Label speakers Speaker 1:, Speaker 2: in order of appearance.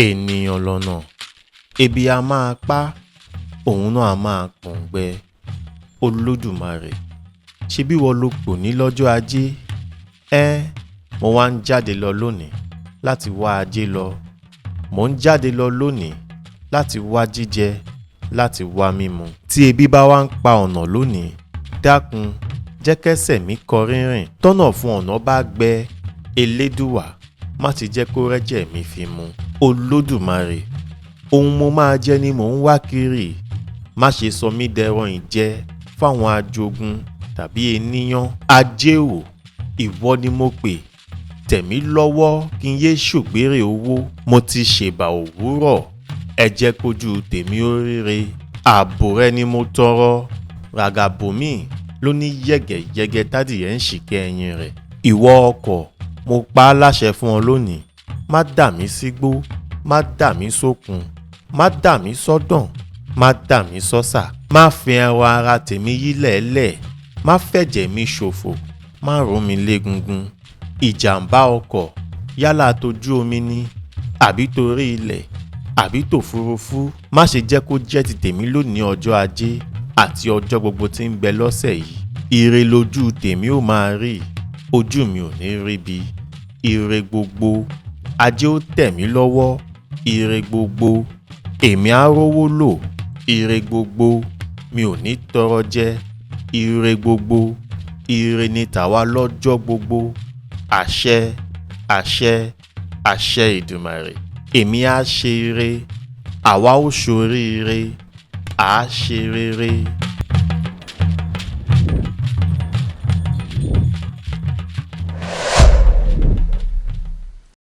Speaker 1: Ènìyàn lọ́nà, ebi a máa pa, òun náà a máa pòǹgbẹ. Olódùmarè, ṣebí wọ́n ló pò ní lọ́jọ́ ajé? Mo wá ń jáde lọ lónìí láti wá ajé lọ. Mo ń jáde lọ lónìí láti wá jíjẹ, láti wá mímu. Tí ebi bá wá ń pa ọ̀nà lónìí, dákun jẹ́ kẹ́sẹ̀ mi kọ rírìn. Tọ́nà fún ọ̀nà bá gbẹ, Elédùwà má ti jẹ́ kó rẹ́jẹ̀ mi fi mu. Olódùmarè, ohun mo máa jẹ ni mò ń wá kiri. Má ṣe sọ mí dẹran ìjẹ fáwọn ajogun tàbí ènìyàn. Ajé o, ìwọ ni mo pè. Tẹ̀mí lọ́wọ́ kí n yé ṣògbérè owó. Mo ti ṣèbà òwúrọ̀, ẹ jẹ́ kójú tèmi ó ríre. Ààbò rẹ ni mo tọrọ. Ràgàbò mi ló ní yẹ̀gẹ̀yẹ̀gẹ̀ tádìyẹ ń ṣìkẹ́ ẹyin rẹ̀. Ìwọ ọkọ̀, mo pa á láṣẹ fún ọ lónìí. Má dà mí sígbó, má dà mí sókun, má dà mí sọ́dàn, má dà mí sọ́sà. Má fi ẹran ara tèmi yílẹ̀ẹ́lẹ̀, má fẹ̀jẹ̀ mi ṣòfò, má rún mi légungun. Ìjàmbá ọkọ̀ yálà tójú omi ni, àbí torí ilẹ̀, àbí tòfurufú, má ṣe jẹ́ kó jẹ́ ti tèmi lónìí ọjọ́ ajé àti ọjọ́ gbogbo tí ń bẹ lọ́sẹ̀ yìí. Ire lójú tèmi ó máa rí, ojú mi ò ní ríbi. Ire gbogbo, ajé ó tẹ̀ mí lọ́wọ́. Ire gbogbo, èmi á rówó lò. Ire gbogbo, mi ò ní tọrọ jẹ. Ire gbogbo, ire ni tàwa lọ́jọ́ gbogbo. Àṣẹ, àṣẹ, àṣẹ Ìdùmarè. Èmi á ṣe ire, àwa ó ṣoríire, à á ṣe rere.